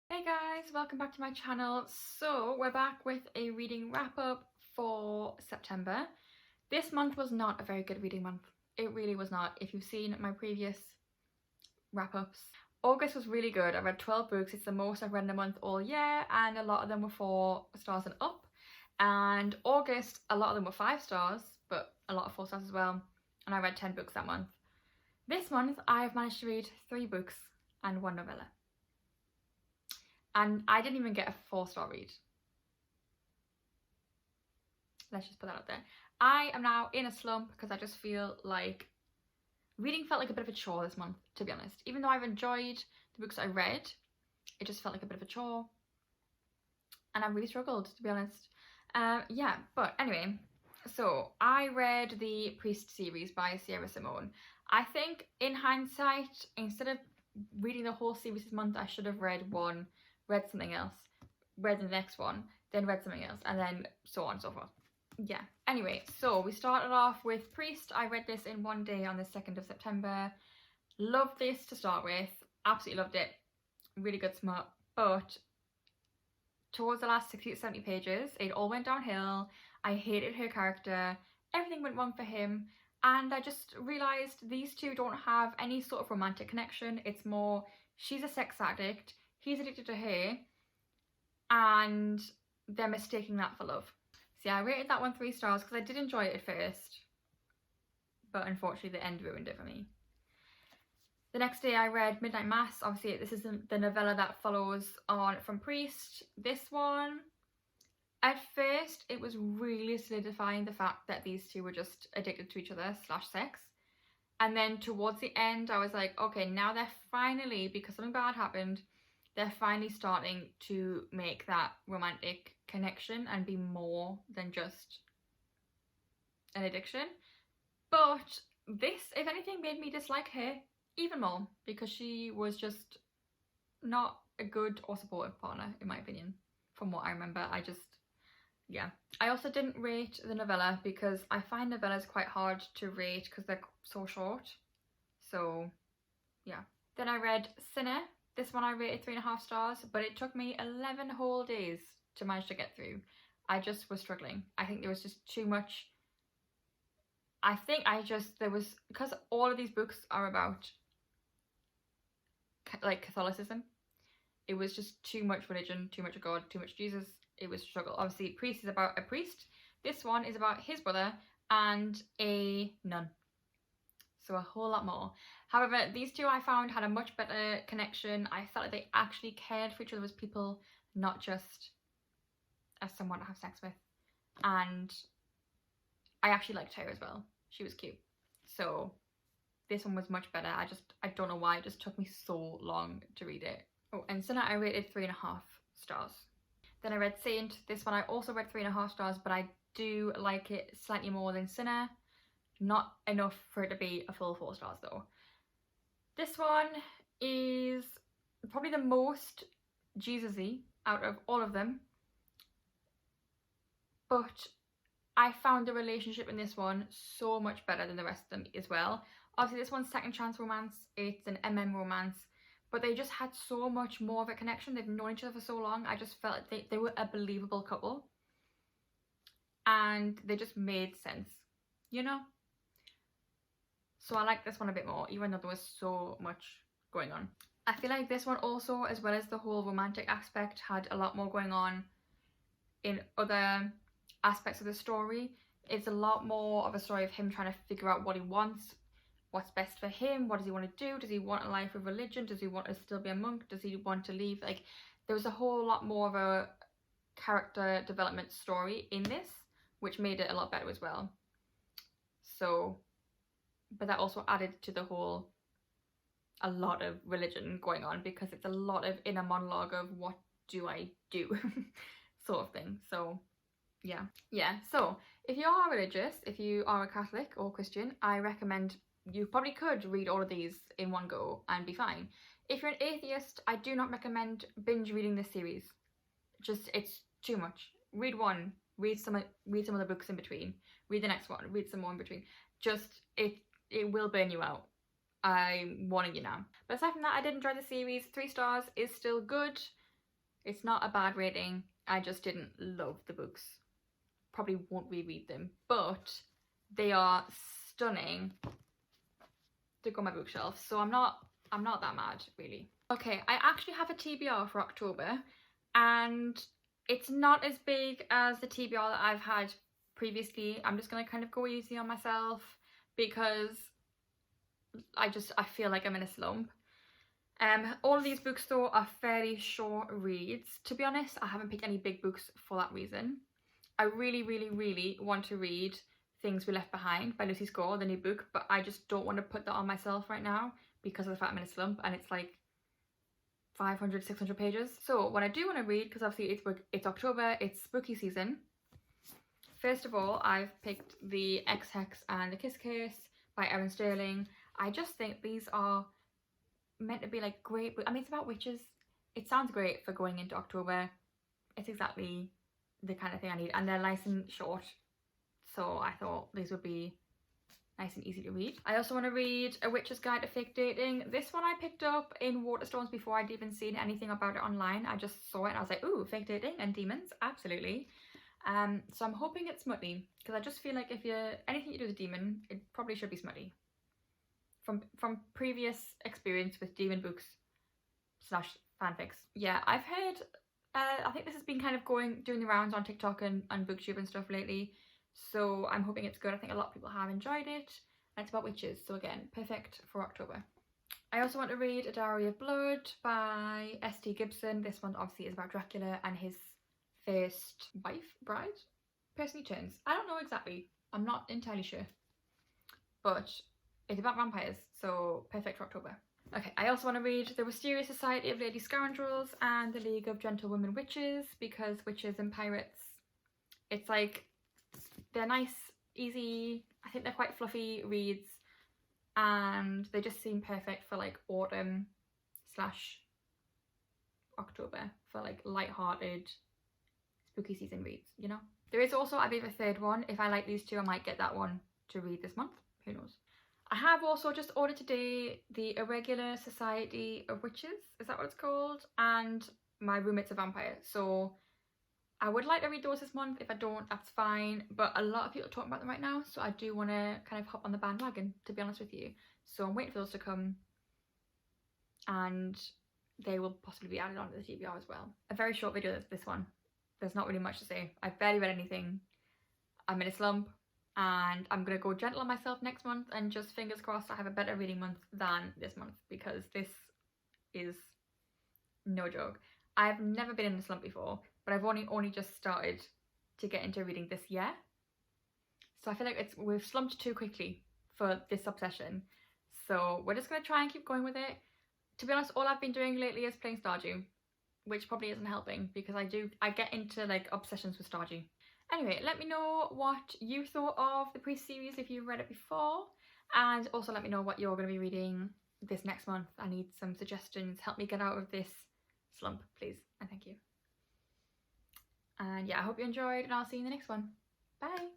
Hey guys, welcome back to my channel. So we're back with a reading wrap up for September. This month was not a very good reading month. It really was not. If you've seen my previous wrap ups, August was really good. I read 12 books. It's the most I've read in a month all year, and a lot of them were 4 stars and up. And August, a lot of them were 5 stars, but a lot of 4 stars as well. And I read 10 books that month. This month, I've managed to read 3 books and 1 novella. And I didn't even get a 4-star read. Let's just put that out there. I am now in a slump because I just feel like reading felt like a bit of a chore this month, to be honest. Even though I've enjoyed the books I read, it just felt like a bit of a chore. And I really struggled, to be honest. Yeah, but anyway, so I read the Priest series by Sierra Simone. I think in hindsight, instead of reading the whole series this month, I should have read one, read something else, read the next one, then read something else, and then so on and so forth. Yeah, anyway, so we started off with Priest. I read this in one day on the 2nd of September. Loved this to start with, absolutely loved it, really good smut, but towards the last 60 to 70 pages, it all went downhill. I hated her character, everything went wrong for him, and I just realised these two don't have any sort of romantic connection. It's more, she's a sex addict, he's addicted to her, and they're mistaking that for love. So yeah, I rated that one 3 stars because I did enjoy it at first, but unfortunately the end ruined it for me. The next day I read Midnight Mass. Obviously this is the novella that follows on from Priest. This one, at first it was really solidifying the fact that these two were just addicted to each other / sex. And then towards the end I was like, okay, now they're finally, because something bad happened, they're finally starting to make that romantic connection and be more than just an addiction. But this, if anything, made me dislike her even more because she was just not a good or supportive partner, in my opinion, from what I remember. Yeah. I also didn't rate the novella because I find novellas quite hard to rate because they're so short. So yeah. Then I read Sinner. This one I rated 3.5 stars, but it took me 11 whole days to manage to get through. I just was struggling. I think there was just too much. Because all of these books are about like Catholicism, it was just too much religion, too much God, too much Jesus. It was a struggle. Obviously, Priest is about a priest. This one is about his brother and a nun. So a whole lot more. However, these two I found had a much better connection. I felt like they actually cared for each other as people, not just as someone to have sex with. And I actually liked her as well. She was cute. So this one was much better. I don't know why it just took me so long to read it. Oh, and Sinner I rated 3.5 stars. Then I read Saint. This one I also read 3.5 stars, but I do like it slightly more than Sinner. Not enough for it to be a full 4 stars though. This one is probably the most Jesus-y out of all of them, but I found the relationship in this one so much better than the rest of them as well. Obviously this one's second chance romance, it's an romance, but they just had so much more of a connection. They've known each other for so long. I just felt like they were a believable couple and they just made sense, you know? So I like this one a bit more, even though there was so much going on. I feel like this one also, as well as the whole romantic aspect, had a lot more going on in other aspects of the story. It's a lot more of a story of him trying to figure out what he wants, what's best for him, what does he want to do, does he want a life of religion, does he want to still be a monk, does he want to leave? Like, there was a whole lot more of a character development story in this, which made it a lot better as well. So, but that also added to the whole, a lot of religion going on, because it's a lot of inner monologue of what do I do sort of thing. So yeah, so if you are religious, if you are a Catholic or Christian, I recommend you probably could read all of these in one go and be fine. If you're an atheist, I do not recommend binge reading this series. Just, it's too much. Read one, read some other books in between, read the next one, read some more in between. Just, it will burn you out. I'm warning you now. But aside from that, I did enjoy the series. 3 stars is still good. It's not a bad rating. I just didn't love the books. Probably won't reread them, but they are stunning to go on my bookshelf. So I'm not that mad, really. Okay, I actually have a TBR for October, and it's not as big as the TBR that I've had previously. I'm just gonna kind of go easy on myself because I feel like I'm in a slump. All of these books though are fairly short reads. To be honest, I haven't picked any big books for that reason. I really, really, really want to read Things We Left Behind by Lucy Score, the new book, but I just don't want to put that on myself right now because of the fact I'm in a slump and it's like 500, 600 pages. So what I do want to read, because obviously it's October, it's spooky season. First of all, I've picked The Ex-Hex and the Kiss Case by Erin Sterling. I just think these are meant to be like great, I mean, it's about witches. It sounds great for going into October. It's exactly the kind of thing I need, and they're nice and short, so I thought these would be nice and easy to read. I also want to read A Witch's Guide to Fake Dating. This one I picked up in Waterstones before I'd even seen anything about it online. I just saw it and I was like, ooh, fake dating and demons, absolutely. So I'm hoping it's smutty, because I just feel like if anything you do with a demon, it probably should be smutty. From previous experience with demon books / fanfics. Yeah, I've heard, I think this has been kind of doing the rounds on TikTok and BookTube and stuff lately, so I'm hoping it's good. I think a lot of people have enjoyed it, and it's about witches, so again, perfect for October. I also want to read A Diary of Blood by S.T. Gibson. This one obviously is about Dracula and his first wife, bride, person he turns. I don't know exactly, I'm not entirely sure, but it's about vampires, so perfect for October. Okay, I also want to read The Wisteria Society of Lady Scoundrels and The League of Gentlewomen Witches, because witches and pirates, it's like, they're nice, easy, I think they're quite fluffy reads, and they just seem perfect for like autumn / October, for like light-hearted spooky season reads, you know? There is also, I believe, a third one. If I like these two, I might get that one to read this month, who knows. I have also just ordered today The Irregular Society of Witches, is that what it's called? And My Roommate's a Vampire. So I would like to read those this month. If I don't, that's fine. But a lot of people are talking about them right now, so I do want to kind of hop on the bandwagon, to be honest with you. So I'm waiting for those to come, and they will possibly be added onto the TBR as well. A very short video, this one. There's not really much to say. I've barely read anything. I'm in a slump. And I'm going to go gentle on myself next month, and just fingers crossed I have a better reading month than this month, because this is no joke. I've never been in a slump before, but I've only just started to get into reading this year. So I feel like we've slumped too quickly for this obsession. So we're just going to try and keep going with it. To be honest, all I've been doing lately is playing Stardew, which probably isn't helping, because I get into like obsessions with Stardew. Anyway, let me know what you thought of the Priest series if you've read it before, and also let me know what you're going to be reading this next month. I need some suggestions. Help me get out of this slump, please, and thank you. And yeah, I hope you enjoyed, and I'll see you in the next one. Bye!